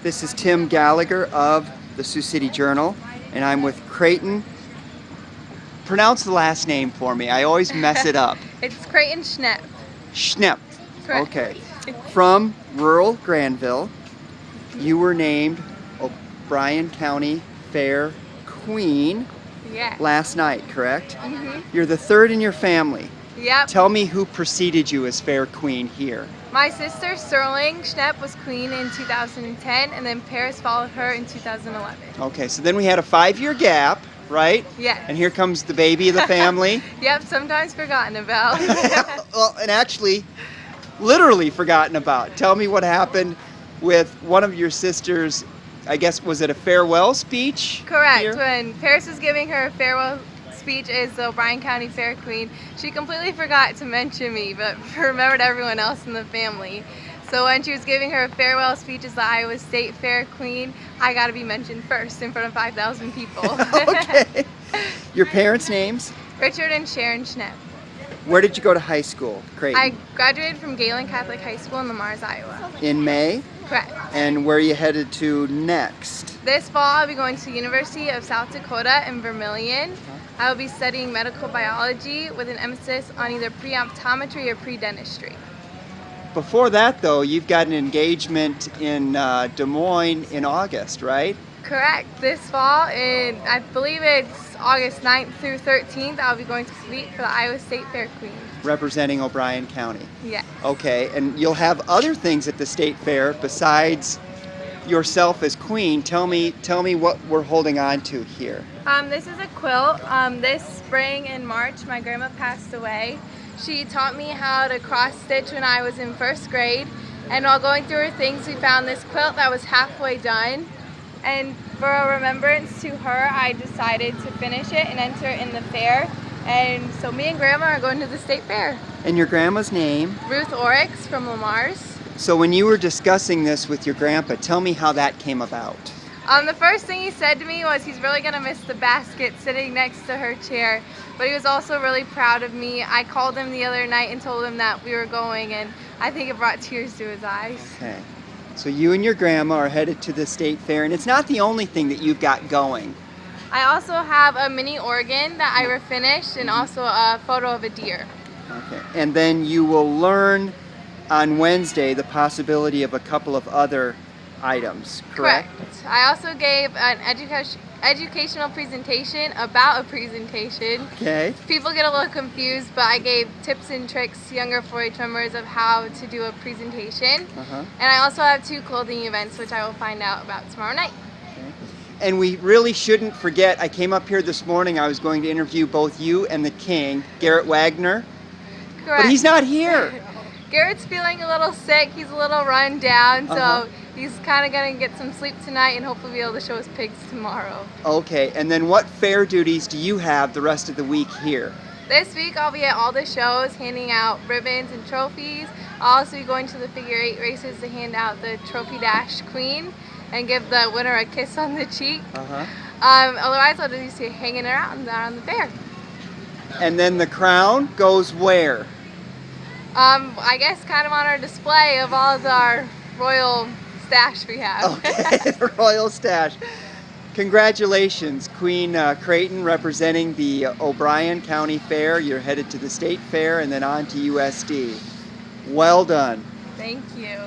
This is Tim Gallagher of the Sioux City Journal, and I'm with Krayton. Pronounce the last name for me. I always mess it up. It's Krayton Schnepf. Schnepf. Correct. Okay. From rural Granville, you were named O'Brien County Fair Queen last night, correct? Mm-hmm. You're the third in your family. Yep. Tell me who preceded you as Fair Queen here. My sister Sterling Schnepf was queen in 2010, and then Paris followed her in 2011. Okay, so then we had a 5-year gap, right? Yes. And here comes the baby of the family. Yep, sometimes forgotten about. Well, and actually, literally forgotten about. Tell me what happened with one of your sisters. I guess, was it a farewell speech? Correct. Here? When Paris was giving her farewell speech as the O'Brien County Fair Queen, she completely forgot to mention me, but remembered everyone else in the family. So when she was giving her farewell speech as the Iowa State Fair Queen, I got to be mentioned first in front of 5,000 people. Okay. Your parents' names? Richard and Sharon Schnepf. Where did you go to high school, Krayton? I graduated from Galen Catholic High School in Lamars, Iowa. In May? Correct. And where are you headed to next? This fall I'll be going to the University of South Dakota in Vermillion. I will be studying medical biology with an emphasis on either pre-optometry or pre-dentistry. Before that, though, you've got an engagement in Des Moines in August, right? Correct. This fall, I believe it's August 9th through 13th, I'll be going to compete for the Iowa State Fair Queen. Representing O'Brien County. Yeah. Okay, and you'll have other things at the state fair besides yourself as queen. Tell me what we're holding on to here. This is a quilt. This spring in March, my grandma passed away. She taught me how to cross stitch when I was in first grade, and while going through her things, we found this quilt that was halfway done. And for a remembrance to her, I decided to finish it and enter it in the fair. And so me and Grandma are going to the state fair. And your grandma's name? Ruth Oryx from Lamars. So when you were discussing this with your grandpa, tell me how that came about. The first thing he said to me was he's really going to miss the basket sitting next to her chair, but he was also really proud of me. I called him the other night and told him that we were going, and I think it brought tears to his eyes. Okay. So you and your grandma are headed to the state fair, and it's not the only thing that you've got going. I also have a mini organ that I refinished and also a photo of a deer. Okay. And then you will learn on Wednesday the possibility of a couple of other items, correct? I also gave an educational presentation about a presentation. Okay. People get a little confused, but I gave tips and tricks to younger 4-H members of how to do a presentation. And I also have 2 clothing events, which I will find out about tomorrow night. Okay. And we really shouldn't forget, I came up here this morning, I was going to interview both you and the king, Garrett Wagner. Correct. But he's not here. Garrett's feeling a little sick, he's a little run down, so he's kind of going to get some sleep tonight and hopefully be able to show his pigs tomorrow. Okay, and then what fair duties do you have the rest of the week here? This week I'll be at all the shows handing out ribbons and trophies. I'll also be going to the figure 8 races to hand out the Trophy Dash Queen and give the winner a kiss on the cheek. Otherwise I'll just be hanging around down on the fair. And then the crown goes where? I guess kind of on our display of all of our royal stash we have. Okay, the royal stash. Congratulations, Queen Krayton, representing the O'Brien County Fair. You're headed to the state fair and then on to USD. Well done. Thank you.